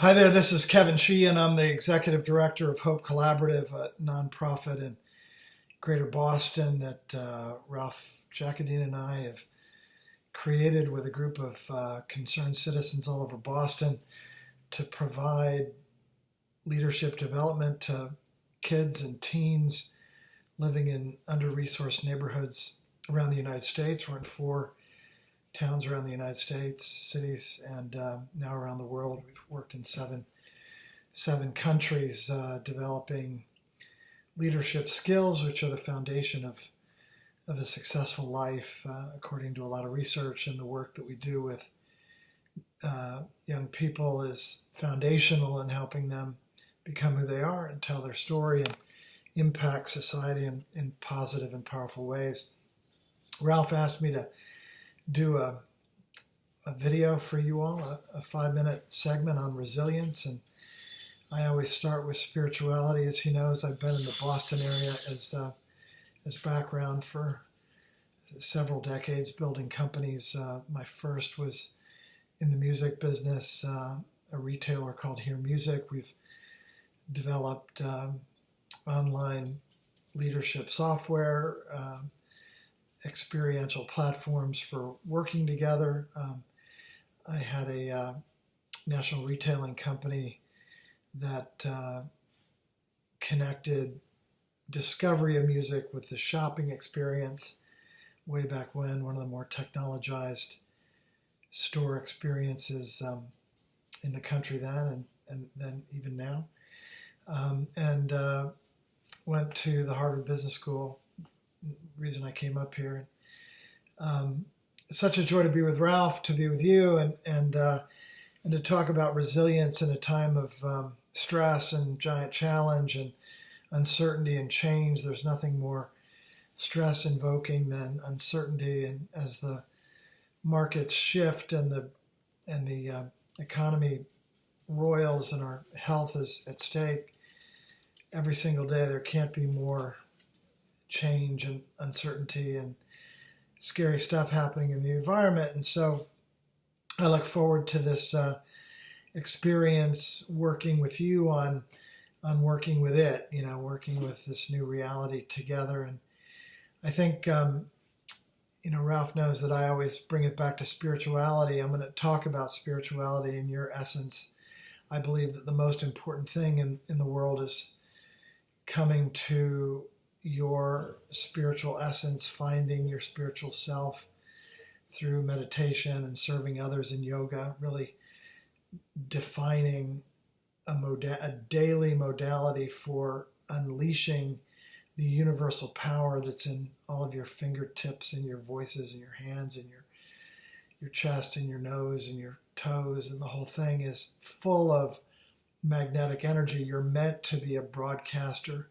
Hi there, this is Kevin Sheehan. I'm the executive director of Hope Collaborative, a nonprofit in Greater Boston that Ralph Jacadine and I have created with a group of concerned citizens all over Boston to provide leadership development to kids and teens living in under-resourced neighborhoods around the United States. We're in 4 towns around the United States, cities, and now around the world. We've worked in seven countries, developing leadership skills, which are the foundation of a successful life, according to a lot of research. And the work that we do with young people is foundational in helping them become who they are and tell their story and impact society in positive and powerful ways. Ralph asked me to do a video for you all, a 5-minute segment on resilience. And I always start with spirituality. As he knows, I've been in the Boston area as background for several decades, building companies. My first was in the music business, a retailer called Hear Music. We've developed online leadership software, experiential platforms for working together. I had a national retailing company that connected discovery of music with the shopping experience way back when, one of the more technologized store experiences in the country then and then even now. And went to the Harvard Business School. Reason I came up here. It's such a joy to be with Ralph, to be with you, and to talk about resilience in a time of stress and giant challenge and uncertainty and change. There's nothing more stress invoking than uncertainty, and as the markets shift and the economy roils and our health is at stake every single day, there can't be more change and uncertainty and scary stuff happening in the environment. And so I look forward to this experience working with you on working with it, working with this new reality together. And I think, Ralph knows that I always bring it back to spirituality. I'm going to talk about spirituality in your essence. I believe that the most important thing in the world is coming to your spiritual essence, finding your spiritual self through meditation and serving others in yoga, really defining a daily modality for unleashing the universal power that's in all of your fingertips and your voices and your hands and your chest and your nose and your toes, and the whole thing is full of magnetic energy. You're meant to be a broadcaster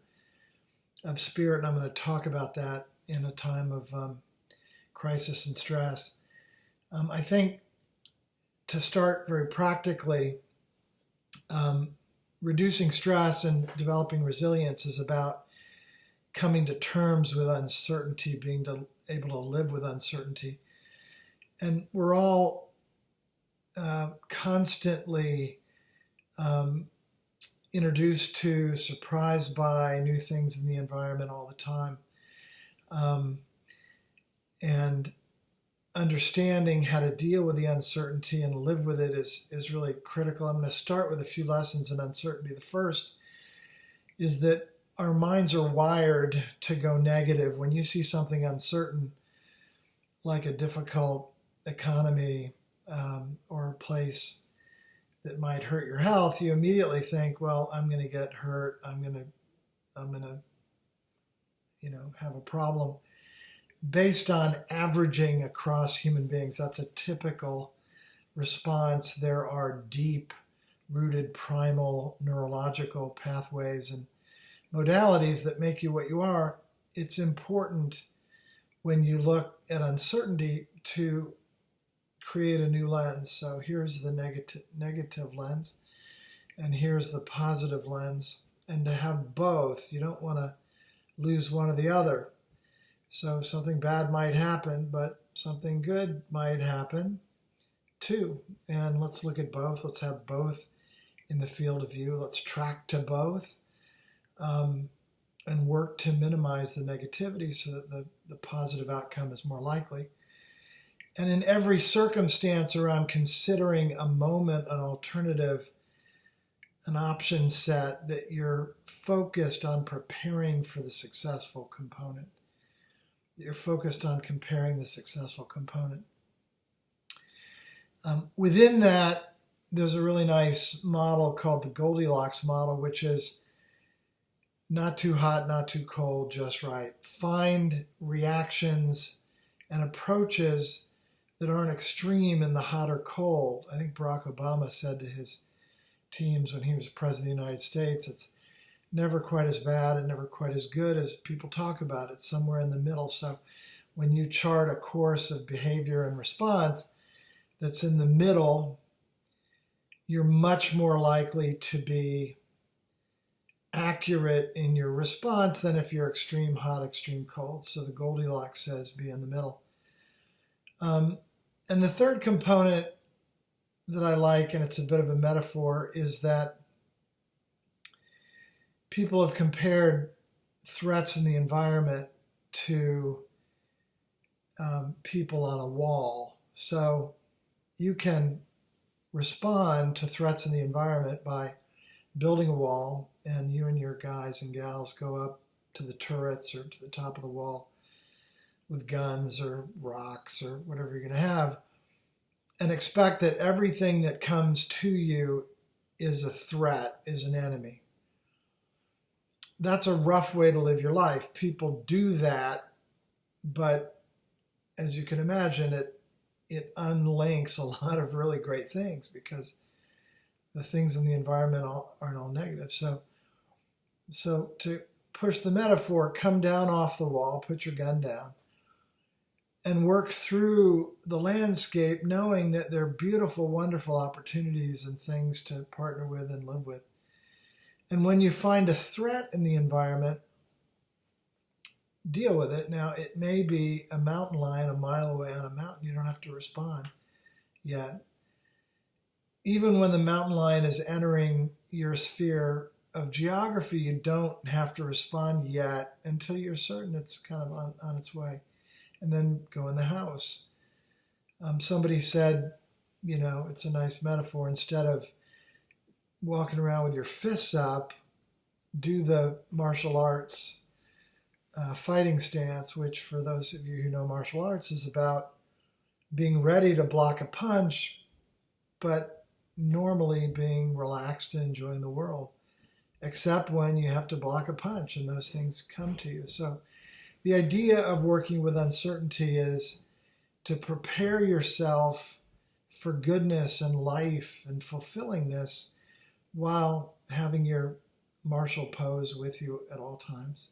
of spirit, and I'm going to talk about that in a time of crisis and stress. I think to start very practically, reducing stress and developing resilience is about coming to terms with uncertainty, being able to live with uncertainty. And we're all constantly introduced to, surprised by new things in the environment all the time. And understanding how to deal with the uncertainty and live with it is really critical. I'm going to start with a few lessons in uncertainty. The first is that our minds are wired to go negative. When you see something uncertain, like a difficult economy or a place that might hurt your health, you immediately think, well, I'm going to get hurt. I'm going to have a problem. Based on averaging across human beings, that's a typical response. There are deep-rooted primal neurological pathways and modalities that make you what you are. It's important when you look at uncertainty to create a new lens. So here's the negative lens, and here's the positive lens, and to have both. You don't want to lose one or the other. So something bad might happen, but something good might happen too. And let's look at both. Let's have both in the field of view. Let's track to both and work to minimize the negativity so that the positive outcome is more likely. And in every circumstance around considering a moment, an alternative, an option set, that you're focused on preparing for the successful component. You're focused on comparing the successful component. Within that, there's a really nice model called the Goldilocks model, which is not too hot, not too cold, just right. Find reactions and approaches that aren't extreme in the hot or cold. I think Barack Obama said to his teams when he was president of the United States, it's never quite as bad and never quite as good as people talk about. It's somewhere in the middle. So when you chart a course of behavior and response that's in the middle, you're much more likely to be accurate in your response than if you're extreme hot, extreme cold. So the Goldilocks says be in the middle. And the third component that I like, and it's a bit of a metaphor, is that people have compared threats in the environment to people on a wall. So you can respond to threats in the environment by building a wall, and you and your guys and gals go up to the turrets or to the top of the wall with guns or rocks or whatever you're going to have, and expect that everything that comes to you is a threat, is an enemy. That's a rough way to live your life. People do that, but as you can imagine, it unlinks a lot of really great things because the things in the environment aren't all negative. So to push the metaphor, come down off the wall, put your gun down, and work through the landscape knowing that there are beautiful, wonderful opportunities and things to partner with and live with. And when you find a threat in the environment, deal with it. Now, it may be a mountain lion a mile away on a mountain. You don't have to respond yet. Even when the mountain lion is entering your sphere of geography, you don't have to respond yet until you're certain it's kind of on its way. And then go in the house. Somebody said, it's a nice metaphor. Instead of walking around with your fists up, do the martial arts fighting stance, which for those of you who know martial arts is about being ready to block a punch, but normally being relaxed and enjoying the world, except when you have to block a punch and those things come to you. So the idea of working with uncertainty is to prepare yourself for goodness and life and fulfillingness while having your martial pose with you at all times,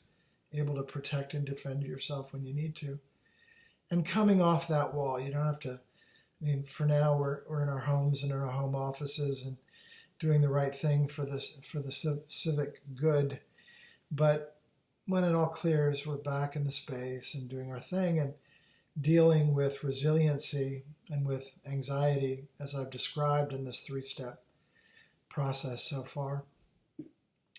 able to protect and defend yourself when you need to. And coming off that wall, you don't have to, for now we're in our homes and in our home offices and doing the right thing for the civic good. But when it all clears, we're back in the space and doing our thing and dealing with resiliency and with anxiety as I've described in this 3-step process so far.